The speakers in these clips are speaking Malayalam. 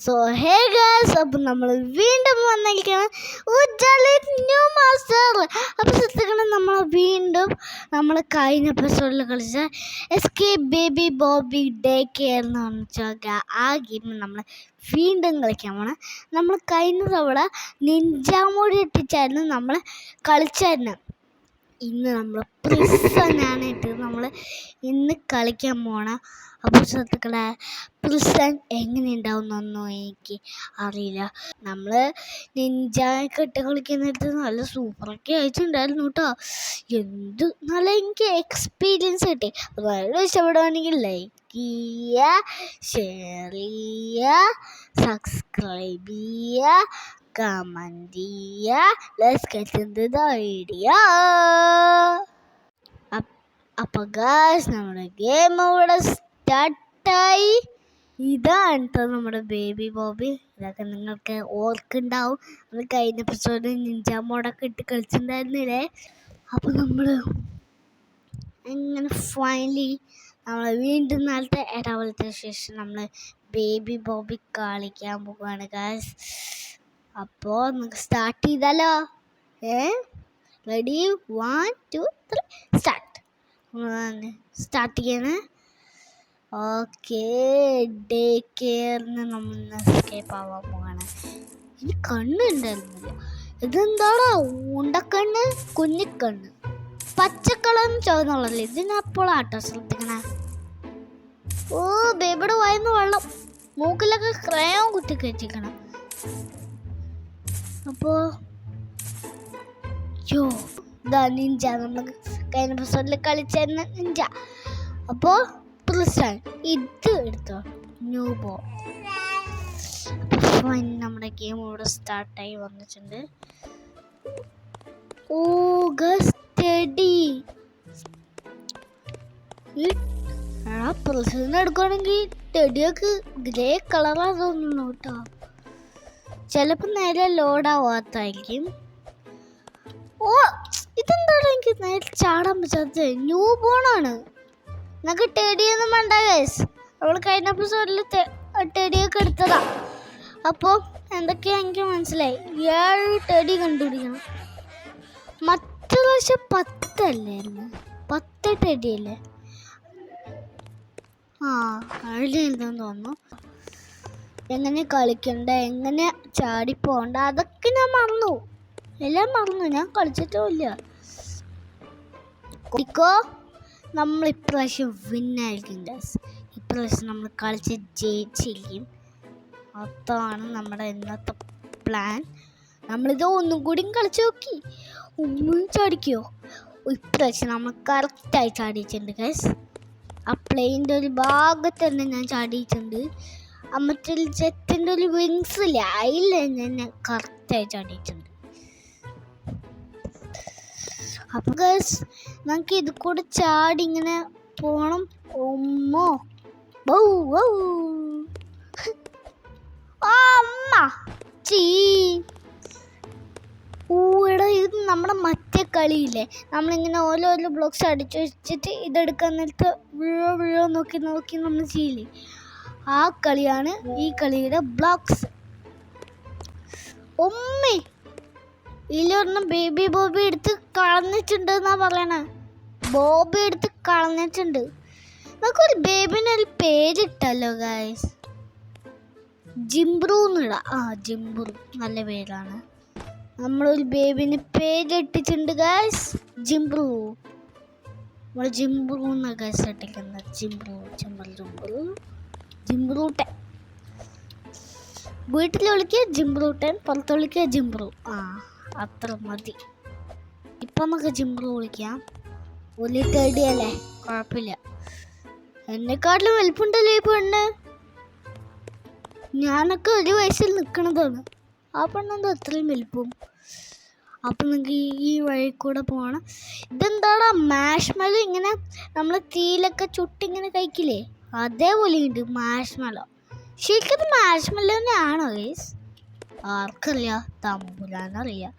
സോ ഹേ ഗൈസ്, അപ്പം നമ്മൾ വീണ്ടും വന്നിരിക്കണം ന്യൂ മാസ്റ്റർ. അപ്പോൾ ശ്രദ്ധിക്കണം, നമ്മൾ കഴിഞ്ഞ എപ്പിസോഡിൽ കളിച്ച escape baby Bobby day care എന്ന് പറഞ്ഞ ആ ഗെയിം നമ്മൾ വീണ്ടും കളിക്കാൻ പോകണം. നമ്മൾ കഴിഞ്ഞ തവണ നിഞ്ചാമോടി ഇട്ടിച്ചായിരുന്നു നമ്മൾ കളിച്ചായിരുന്നു. ഇന്ന് നമ്മൾ പ്രിസനാണിട്ട് നമ്മൾ ഇന്ന് കളിക്കാൻ പോകണം. അപ്പോൾ ശ്രദ്ധിക്കണേ, പ്രിസൺ എങ്ങനെ ഉണ്ടാവുന്നൊന്നും എനിക്ക് അറിയില്ല. നമ്മൾ നിഞ്ചായൊക്കെ ഇട്ട് കളിക്കുന്നിടത്ത് നല്ല സൂപ്പറൊക്കെ അയച്ചിട്ടുണ്ടായിരുന്നു കേട്ടോ. എന്ത് നല്ല എനിക്ക് എക്സ്പീരിയൻസ് കിട്ടി. അപ്പോൾ നല്ല ഇഷ്ടപ്പെടുകയാണെങ്കിൽ ലൈക്ക് ചെയ്യുക, ഷെയർ ചെയ്യുക, സബ്സ്ക്രൈബ് ചെയ്യുക, കമന്റ് ചെയ്യുക. Let's get into the video. അപ്പോൾ ഗൈസ്, നമ്മുടെ ഗെയിം ഇവിടെ സ്റ്റാർട്ടായി. ഇതാണ് നമ്മുടെ ബേബി ബോബി. ഇതൊക്കെ നിങ്ങൾക്ക് ഓർക്കുണ്ടാവും, നമ്മൾ കഴിഞ്ഞ എപ്പിസോഡിൽ നിഞ്ചാ മോഡൊക്കെ ഇട്ട് കളിച്ചിട്ടുണ്ടായിരുന്നില്ലേ. അപ്പോൾ നമ്മൾ അങ്ങനെ ഫൈനലി നമ്മൾ വീണ്ടും നാളത്തെ ഇടവേളത്തെ ശേഷം നമ്മൾ ബേബി ബോബി കളിക്കാൻ പോവുകയാണ് ഗൈസ്. അപ്പോൾ നമുക്ക് സ്റ്റാർട്ട് ചെയ്താലോ? Ready, 1 2 3 start. സ്റ്റാർട്ട് ചെയ്യണേ. ഓക്കെ, ഡേ കെയറിന് നമ്മൾ എസ്കേപ്പ് ആവാൻ പോവാണ്. ഇനി കണ്ണുണ്ടായിരുന്നില്ല. ഇതെന്താടാ ഉണ്ടക്കണ്ണ്, കുഞ്ഞിക്കണ്ണ്, പച്ചക്കളറും ചുവന്നുള്ളല്ലേ. ഇതിനപ്പോഴാട്ടോ ശ്രദ്ധിക്കണേ. ഓ, ബേബിയുടെ വായിന്ന് വെള്ളം, മൂക്കിലൊക്കെ ക്രയോൺ കുത്തി കയറ്റിക്കണം. അപ്പോൾ നിഞ്ച, നമ്മൾ കഴിഞ്ഞ എപ്പിസോഡിൽ കളിച്ചിരുന്ന നിഞ്ച. അപ്പോൾ പ്രിസൺ ഇത് എടുത്തോ, ന്യൂ ബോൾ. നമ്മുടെ ഗെയിം ഇവിടെ സ്റ്റാർട്ടായി വന്നിട്ടുണ്ട്. ഓ സ്റ്റഡി, പ്രിസൺ എടുക്കുകയാണെങ്കിൽ ടെഡിയൊക്കെ ഗ്രേ കളറാ തോന്നുന്നു കേട്ടോ. ചിലപ്പോൾ നേരെ ലോഡാവാത്തായിരിക്കും. ഓ, ഇതെന്താണ് എനിക്ക് നേരെ ചാടാൻ പറ്റാത്തത്? ന്യൂ ബോണാണ്. നമുക്ക് ടെഡിയൊന്നും വേണ്ട ഗൈസ്. അവൾ കഴിഞ്ഞ എപ്പിസോഡിൽ ടെഡിയൊക്കെ എടുത്തതാ. അപ്പോൾ എന്തൊക്കെയാ എനിക്ക് മനസ്സിലായി. 7 ടെഡി കണ്ടുപിടിക്കണം. മറ്റു പ്രാവശ്യം 10 അല്ലായിരുന്നു, 10 ടെഡി അല്ലേ? അഴിലെന്താന്ന് തോന്നുന്നു. എങ്ങനെ കളിക്കണ്ട, എങ്ങനെ ചാടിപ്പോണ്ട, അതൊക്കെ ഞാൻ മറന്നു, എല്ലാം മറന്നു. ഞാൻ കളിച്ചിട്ടുമില്ല. നമ്മൾ ഇപ്രാവശ്യം വിന്നായിരിക്കും ഗൈസ്. ഇപ്രാവശ്യം നമ്മൾ കളിച്ച് ജയിച്ചിരിക്കും. അതാണ് നമ്മുടെ ഇന്നത്തെ പ്ലാൻ. നമ്മളിത് ഒന്നും കൂടി കളിച്ച് നോക്കി. ഒന്നും ചാടിക്കോ? ഇപ്രാവശ്യം നമ്മൾ കറക്റ്റായി ചാടിയിട്ടുണ്ട് ഗൈസ്. ആ പ്ലെയിൻ്റെ ഒരു ഭാഗത്ത് തന്നെ ഞാൻ ചാടിയിട്ടുണ്ട്. മറ്റേ ജെറ്റിൻ്റെ ഒരു വിങ്സ് ഇല്ല, അതിൽ ഞാൻ കറക്റ്റായി ചാടിയിട്ടുണ്ട്. അപ്പോൾ ഗൈസ്, നമുക്ക് ഇത് കൂടെ ചാടി ഇങ്ങനെ പോകണം. ഓമ്മോ, അമ്മ ചീ. എടാ, ഇത് നമ്മുടെ മറ്റേ കളിയില്ലേ, നമ്മളിങ്ങനെ ഓരോരോ ബ്ലോക്സ് അടിച്ചു വെച്ചിട്ട് ഇതെടുക്കാൻ നേരത്ത് വീഴോ നോക്കി നമ്മൾ ചെയ്യില്ലേ, ആ കളിയാണ് ഈ കളിയുടെ ബ്ലോക്സ്. ഉമ്മേ, ഇതിലൊരെണ്ണം ബേബി ബോബി എടുത്ത് കളഞ്ഞിട്ടുണ്ട് എന്നാ പറയണേ. ബോബി എടുത്ത് കളഞ്ഞിട്ടുണ്ട്. നമുക്കൊരു ബേബിനൊരു പേരിട്ടല്ലോ ഗൈസ്, ജിംബ്രു എന്നിടാം. ജിംബ്രു നല്ല പേരാണ്. നമ്മളൊരു ബേബിന് പേരിട്ടിട്ടുണ്ട് ഗൈസ്, ജിംബ്രു. നമ്മൾ ജിംബ്രു എന്ന ഗൈസ് ഇട്ടിരിക്കുന്നത്. ജിംബ്രൂട്ടൻ. വീട്ടിൽ വിളിക്കുക ജിംബ്രൂട്ടൻ, പുറത്ത് വിളിക്കുക ജിംബ്രു. അത്ര മതി. ഇപ്പം നമുക്ക് ജിംബ്രു വിളിക്കാം. ഒരു തേടിയല്ലേ, കുഴപ്പമില്ല. എന്നെക്കാട്ടിലും വലിപ്പുണ്ടല്ലോ ഈ പെണ്ണ്. ഞാനൊക്കെ ഒരു വയസ്സിൽ നിൽക്കണതാണ്, ആ പെണ്ണെന്തോ അത്രയും വലിപ്പം. അപ്പം നമുക്ക് ഈ വഴി കൂടെ പോകണം. ഇതെന്താടാ മാഷ്മലോ, ഇങ്ങനെ നമ്മൾ തീയിലൊക്കെ ചുട്ടിങ്ങനെ കഴിക്കില്ലേ, അതേപോലെ ഉണ്ട് മാഷ്മലോ. ശരിക്കും മാഷ്മലോ തന്നെയാണോ ഗൈസ്? ആർക്കറിയാം, തമ്പുരാനറിയാം.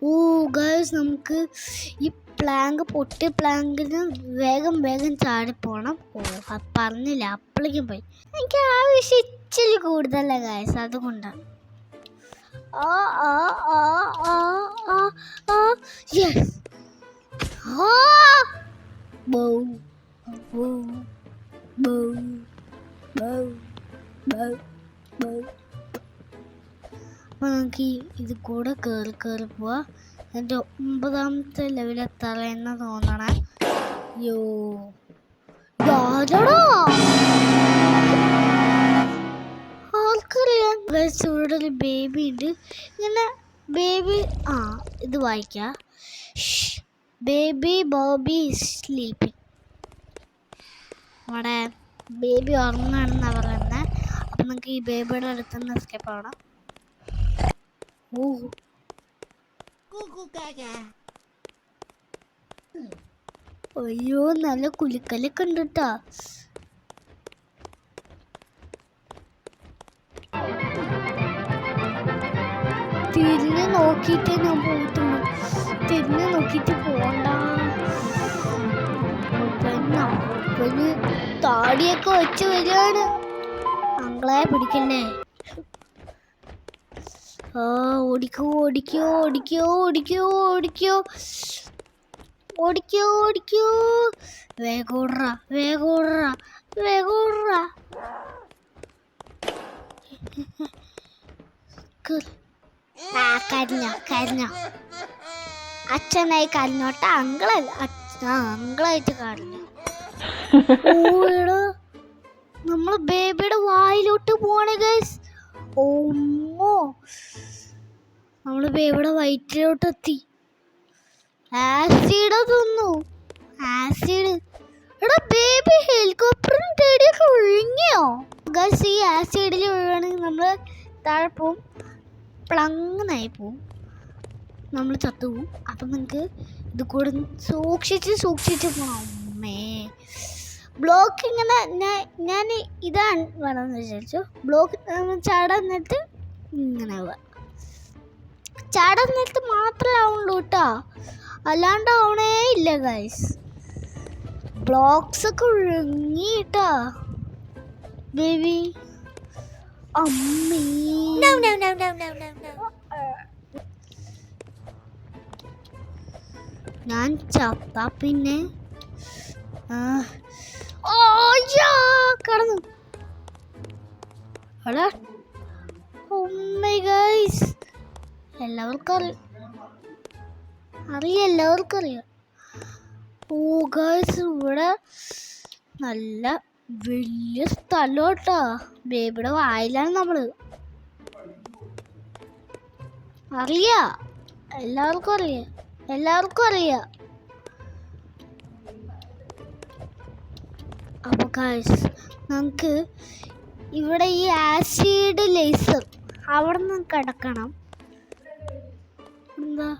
ഓ ഗൈസ്, നമുക്ക് ഈ പൊട്ടിയ പ്ലാങ്കിന് വേഗം ചാടിപ്പോണം. പറഞ്ഞില്ല, അപ്പോഴേക്കും പോയി. എനിക്ക് ആവശ്യം ഇച്ചിരി കൂടുതലല്ലേ ഗൈസ്, അതുകൊണ്ടാണ്. യെസ്. അപ്പൊ നമുക്ക് ഇത് കൂടെ കയറി പോവാ. എൻ്റെ 9ാമത്തെ ലെവലെത്താറെന്ന് തോന്നണേ. യോ ആർക്കറിയാം. ഇവിടെ ഒരു ബേബി ഉണ്ട്. ഇങ്ങനെ ബേബി ഇത് വായിക്കാം. Baby Bobby sleeping. നമ്മുടെ ബേബി ഉറങ്ങാണെന്നാണ് പറയുന്നത്. അപ്പം നമുക്ക് ഈ ബേബിയുടെ അടുത്തുനിന്ന് എസ്കേപ്പ് ആവണം. അയ്യോ, നല്ല കുലുക്കലൊക്കെ ഉണ്ട് കേട്ടോ. തിരിഞ്ഞ് നോക്കിയിട്ട് ഞാൻ പോയിട്ടുള്ളൂ. തിരിഞ്ഞ് നോക്കിയിട്ട് പോണ്ട. പിന്നെ താടിയൊക്കെ വെച്ച് വരികയാണ്. അങ്ങളെ പിടിക്കല്ലേ. ഓടിക്കോ ഓടിക്കോ ഓടിക്കോ ഓടിക്കോ ഓടിക്കോ ഓടിക്കോ ഓടിക്കോ. വേഗോടറ വേഗോടറ വേഗോടറ. കരഞ്ഞോ അച്ഛനായി കരഞ്ഞോട്ടെ. അങ്കിളല്ല, അങ്കിളായിട്ട് കരഞ്ഞു. ഓടാ, നമ്മള് ബേബിയുടെ വായിലോട്ട് പോണേ ഗൈസ്. ഓമ്മോ, നമ്മള് ബേബിയുടെ വയറ്റിലോട്ട് എത്തി. ആസിഡ് തിന്നു. ആസിഡ്. എടാ ബേബി ഹെലികോപ്റ്ററിന് തേടിയൊക്കെ ഒഴുങ്ങിയോ ഗൈസ്? ഈ ആസിഡിൽ ഒഴുകണമെങ്കിൽ നമ്മള് താഴെ പോവും, പ്ലങ്ങനായി പോവും, നമ്മൾ ചത്തുപോവും. അപ്പം നിങ്ങൾക്ക് ഇത് കൂടെ സൂക്ഷിച്ച് പോകണം. അമ്മേ, ബ്ലോക്ക് ഇങ്ങനെ ഞാൻ ഇതാണ് വേണമെന്ന് വിചാരിച്ചു. ബ്ലോക്ക് ചാടാൻ നേരത്ത് ഇങ്ങനെ ചാടാൻ നേരത്ത് മാത്രമേ ആവുള്ളൂ കേട്ടോ, അല്ലാണ്ട് ആവണേ ഇല്ല ഗൈസ്. ബ്ലോക്സ് ഒക്കെ ഒഴുങ്ങിട്ടാ ബേബി. അമ്മേ, ഞാൻ ചത്താ പിന്നെ കടന്നു. എല്ലാവർക്കും അറിയാം. ഓ ഗൈസ്, ഇവിടെ നല്ല വലിയ സ്ഥലം കേട്ടോ. ബേബിയുടെ വായിലാണ് നമ്മള്. എല്ലാവർക്കും അറിയാം. അപ്പൊ ഗൈസ്, നമുക്ക് ഇവിടെ ഈ ആസിഡ് ലേസർ അവിടെ നിന്ന് കിടക്കണം. എന്താ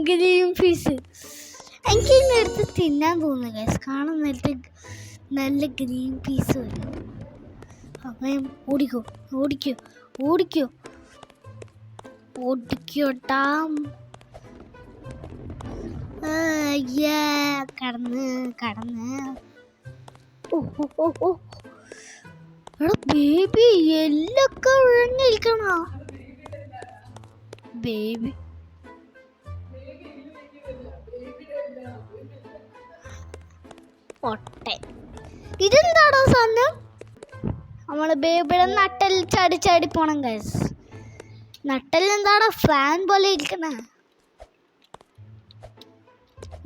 ഗ്രീൻ പീസ് എനിക്ക് നേരത്തെ തിന്നാൻ തോന്നുന്നു ഗൈസ്. കാണാൻ നേരത്തെ നല്ല ഗ്രീൻ പീസ് വരും. അപ്പം ഓടിക്കോട്ടാ. കടന്ന് എടാ ബേബി, എല്ലൊക്കെ ഒഴിഞ്ഞിരിക്കണ ബേബി. ഇതെന്താണോ സാധനം? നമ്മള് ബേബിയുടെ നട്ടല് ചാടി പോണം ഗൈസ്. നട്ടല് എന്താണോ ഫാൻ പോലെ ഇരിക്കണ.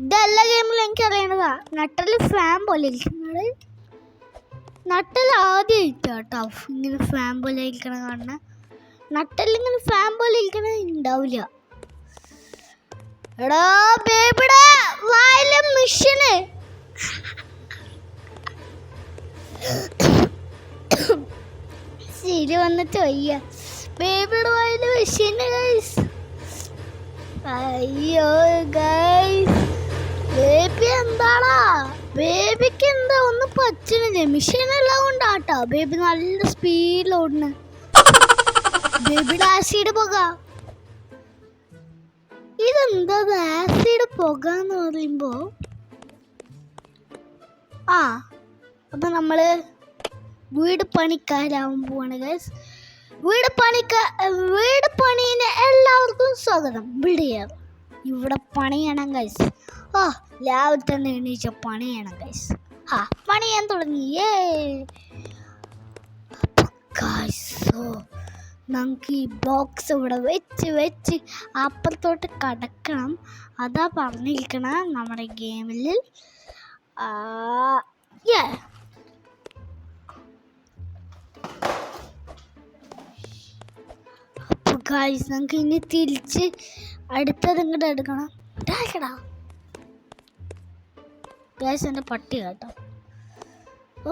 ഇതെല്ലാ ഗെയിമിലും എനിക്ക് അറിയണതാ. നട്ടല് ഫാൻ പോലെ ഇരിക്കുന്നത്. നട്ടല് ആദ്യം ഇരിക്കാട്ടോ ഇങ്ങനെ ഫാൻ പോലെ ഇരിക്കണ കാണുന്ന. നട്ടലിങ്ങനെ ഫാൻ പോലെ ഇരിക്കണ ഉണ്ടാവില്ല. എടാ ബേബിയുടെ വായിലെ മിഷന് ശരി വന്നിട്ട് വയ്യ. ബേബിയുടെ വായിലെ മിഷന് ഗൈസ്. അയ്യോ ഗൈസ്, ബേബി എന്താടാ? ബേബിക്ക് എന്താ ഒന്നും പറ്റണില്ല. മിഷനെല്ലാം കൊണ്ടാട്ടോ ബേബി നല്ല സ്പീഡിൽ ഓടുന്നു. ബേബിയുടെ ആസിഡ് പുക. ഇതെന്താ ആസിഡ് പുക എന്ന് പറയുമ്പോ ആ അപ്പം നമ്മൾ വീട് പണിക്കാരാവാൻ പോവാണ് ഗൈസ്. വീട് പണിന് എല്ലാവർക്കും സ്വാഗതം. ബിൽഡ് ചെയ്യാറ് ഇവിടെ പണിയണം ഗൈസ്. ഓ രാവിലെ തന്നെ എണീച്ച പണിയണം ഗൈസ്. പണി ചെയ്യാൻ തുടങ്ങിയേ ഗൈസ്. നമുക്ക് ഈ ബോക്സ് ഇവിടെ വെച്ച് അപ്പുറത്തോട്ട് കടക്കണം. അതാ പറഞ്ഞിരിക്കണം നമ്മുടെ ഗെയിമിൽ. അപ്പോൾ ഗൈസ് നമുക്ക് ഇനി തിരിച്ച് അടുത്തത് ഇങ്ങോട്ട് എടുക്കണം. ഗൈസ് എൻ്റെ പട്ടി കേട്ടോ. ഓ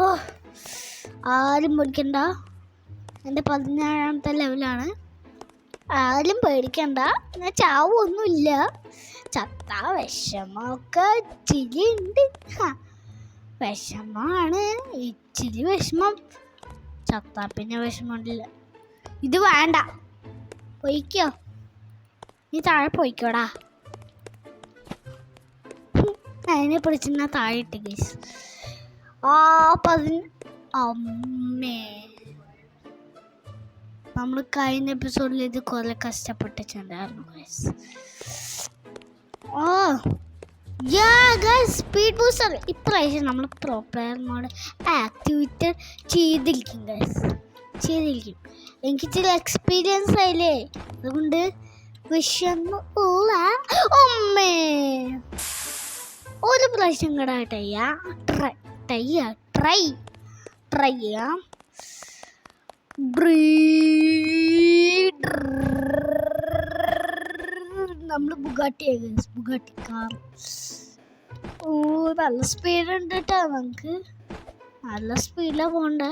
ആരും പേടിക്കണ്ട, എൻ്റെ 17ാമത്തെ ലെവലാണ്. ആരും പേടിക്കണ്ട, ഞാൻ ചാവൊന്നുമില്ല. ചത്ത വിഷമമൊക്കെ ഇച്ചിരി ഉണ്ട്. വിഷമമാണ്, ഇച്ചിരി വിഷമം. ചത്താ പിന്നെ വിഷമമുണ്ടില്ല. ഇത് വേണ്ട, പൊയ്ക്കോ, നീ താഴെ പോയിക്കോടാ. അതിനെ പിടിച്ച് ഞാൻ താഴെ ഇട്ട് ഗൈസ്. അമ്മേ നമ്മൾ കഴിഞ്ഞ എപ്പിസോഡിൽ ഇത് കുറെ കഷ്ടപ്പെട്ടിട്ടുണ്ടായിരുന്നു ഗൈസ്. സ്പീഡ് ബൂസ്റ്റർ ഇപ്രാവശ്യം നമ്മൾ പ്രോ പ്ലെയർ മോഡ് ആക്ടിവേറ്റ് ചെയ്തിരിക്കും ഗൈസ്. എനിക്ക് ചില എക്സ്പീരിയൻസ് ആയില്ലേ, അതുകൊണ്ട് വിഷമമില്ല. അമ്മേ ഒരു പ്രാവശ്യം കൂടെ ട്രൈ ചെയ്യാം. നമ്മൾ ബുഗാട്ടി കാർ. നല്ല സ്പീഡ് ഉണ്ട് കേട്ടോ. നമുക്ക് നല്ല സ്പീഡിലാണ് പോണ്ടേ.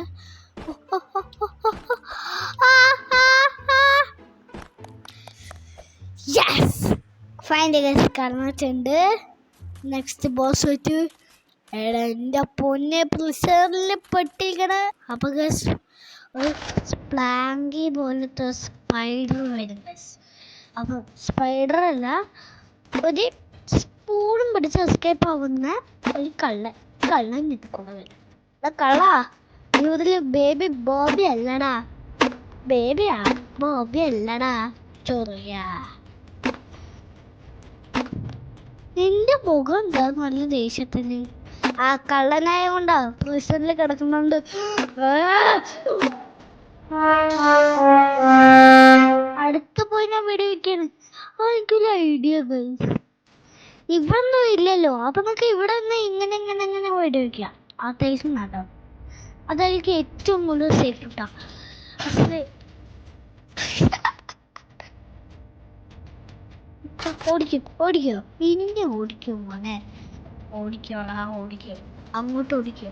ഫൈനലി കടന്നിട്ടുണ്ട്. നെക്സ്റ്റ് ബോസ് വെച്ച് എൻ്റെ പൊന്നെ പ്രിസറിൽ പെട്ടിരിക്കണ. അപ്പൊ ഒരു സ്പ്ലാങ്കി പോലത്തെ സ്പൈഡർ വരും. അപ്പം സ്പൈഡർ അല്ല, ഒരു സ്പൂണും പിടിച്ച് എസ്കേപ്പ് ആവുന്ന ഒരു കള്ളൻ നിൽക്കുന്ന വരും. കള്ളാ ഇതിൽ ബോബി അല്ലടാ, ബോബി അല്ലടാ ചൊറിയ. നിന്റെ മുഖം എന്താ നല്ല ദേഷ്യത്തിന്? ആ കള്ളനായ കൊണ്ടാ പ്രിസണിൽ കിടക്കുന്നുണ്ട്. അടുത്ത് പോയി ഞാൻ വീഡിയോ വയ്ക്കാണ്. എനിക്കൊരു ഐഡിയ ഗൈസ്, ഇവൊന്നും ഇല്ലല്ലോ. അപ്പൊ നമുക്ക് ഇവിടെ നിന്ന് ഇങ്ങനെ വീഡിയോ വയ്ക്കാം. അത്യാവശ്യം നല്ലതാണ്. അതായിരിക്കും ഏറ്റവും കൂടുതൽ സേഫ് കിട്ടാം. ഓടിക്കോ പിന്നെ ഓടിക്കും മോനെ. ഓടിക്കോടാ, അങ്ങോട്ട് ഓടിക്കോ.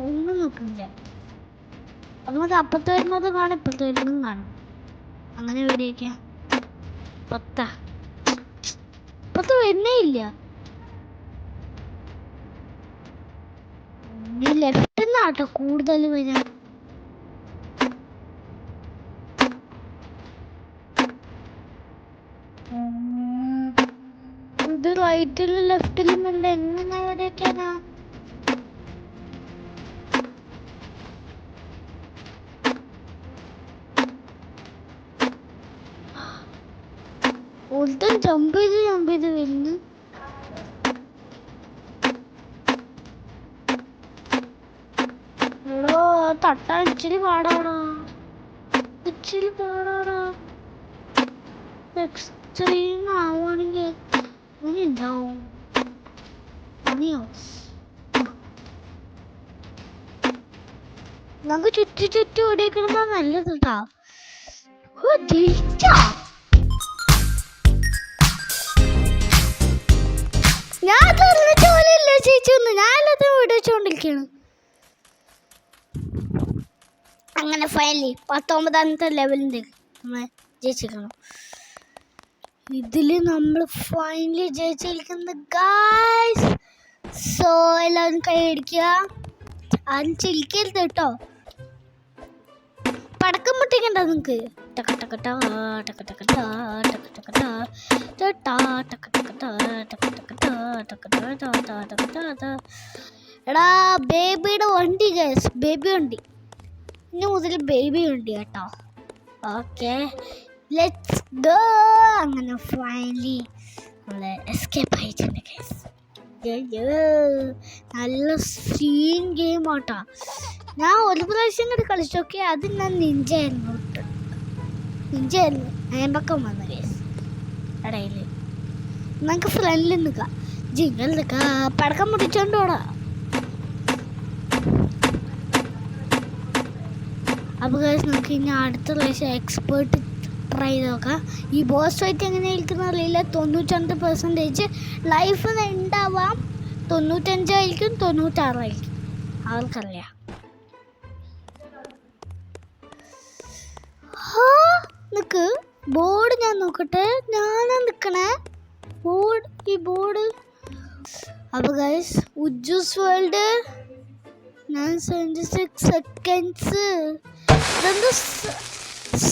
ഒന്നും നോക്കില്ല. അതുകൊണ്ട് അപ്പുറത്ത് വരുന്നത് കാണും, ഇപ്പുറത്ത് വരുന്നതും കാണും. അങ്ങനെ വീടിക്കാം. ഇപ്പുറത്ത് വരുന്നേ ഇല്ല. ലെഫ്റ്റ് നിന്നാട്ടോ കൂടുതൽ വരാൻ. ഇത് റൈറ്റിലും ലെഫ്റ്റിലും അല്ല, എങ്ങനെ വരെയൊക്കെയാ? ഒരുത്തൻ ജമ്പ് ചെയ്ത് വരുന്നു. തട്ടാൻ ഇച്ചിരി പാടാടാ. എക്സ്ട്രീം ആവുകയാണെങ്കിൽ അങ്ങനെ ഉണ്ടാവും. നമുക്ക് ചുറ്റി ഓടിക്കണതാ നല്ലത് കേട്ടാ. ഞാൻ വിടിച്ചോണ്ടിരിക്കാണ്. അങ്ങനെ ഫൈനലി 19ാമത്തെ ലെവലിൽ നമ്മൾ ജയിച്ചിരിക്കണം. ഇതില് നമ്മൾ ഫൈനലി ജയിച്ചിരിക്കുന്നത് ഗൈസ്. സോ എല്ലാവരും കൈ അടിക്കുക. ആരും ചിരിക്കരുത് കേട്ടോ. പടക്കം പൊട്ടിക്കണ്ട നിങ്ങക്ക്. എടാ ബേബിയുടെ വണ്ടി ഗൈസ്, ബേബി വണ്ടി. ഇനി മുതൽ ബേബി വണ്ടി കേട്ടോ. Okay let's go. അങ്ങനെ ഫൈനലി നമ്മൾ എസ്കേപ്പ് ആയിട്ടുണ്ട് ഗൈസ്. നല്ല സീൻ ഗെയിം ആട്ടോ. ഞാൻ ഒരു പ്രാവശ്യം കൂടി കളിച്ചു നോക്കി. അത് ഞാൻ നിഞ്ചായിരുന്നു അയമ്പക്കം വന്ന കേസ് ഇടയിൽ. നമുക്ക് ഫ്രണ്ടിൽ നിൽക്കാം, ജിങ്ങൾ നിൽക്കാം, പടക്കം പൊട്ടിച്ചോണ്ടോടാ. അപ്പോൾ കേസ് നമുക്ക് ഇനി അടുത്ത പ്രാവശ്യം എക്സ്പേർട്ട് ട്രൈ ചെയ്ത് നോക്കാം. ഈ ബോസ് ഫൈറ്റ് എങ്ങനെ ഇരിക്കുന്ന അറിയില്ല. 92% ലൈഫ് ഉണ്ടാവാം, 95 96 ആർക്കറിയാം. നിക്ക് ബോർഡ് ഞാൻ നോക്കട്ടെ. ഞാനാ നിൽക്കണേ ബോർഡ്, ഈ ബോർഡ്. അപ്പോൾ ഗൈസ് ഉജ്ജൂസ് വേൾഡ് 76 സെക്കൻഡ്സ്. ഇതെന്ത്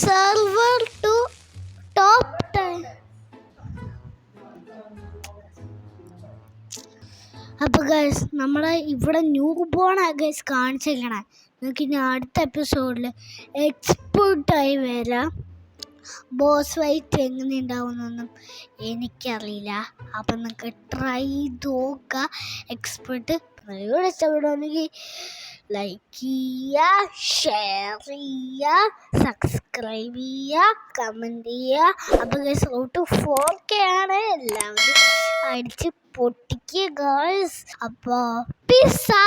സെർവർ ടു ടോപ്പ് 10. അപ്പോൾ ഗൈസ് നമ്മളെ ഇവിടെ ന്യൂ ബോണാ ഗൈസ് കാണിച്ചിരിക്കണേ. നിങ്ങൾക്ക് ഇനി അടുത്ത എപ്പിസോഡിൽ എക്സ്പേർട്ടായി വരാം. ബോസ് ഫൈറ്റ് എങ്ങനെ ഉണ്ടാവുന്നൊന്നും എനിക്കറിയില്ല. അപ്പം നിങ്ങൾക്ക് ട്രൈ നോക്കുക എക്സ്പേർട്ട്. വീഡിയോ ഇഷ്ടപ്പെടുകയാണെങ്കിൽ ലൈക്ക് ചെയ്യുക, ഷെയർ ചെയ്യുക, സബ്സ്ക്രൈബ് ചെയ്യുക, കമൻറ്റ് ചെയ്യുക. അപ്പോൾ ഗൈസ് റൂട്ട് 4K ആണ്. എല്ലാവരും അടിച്ച് പൊട്ടിക്കുക ഗൈസ്. അപ്പോൾ പീസ്.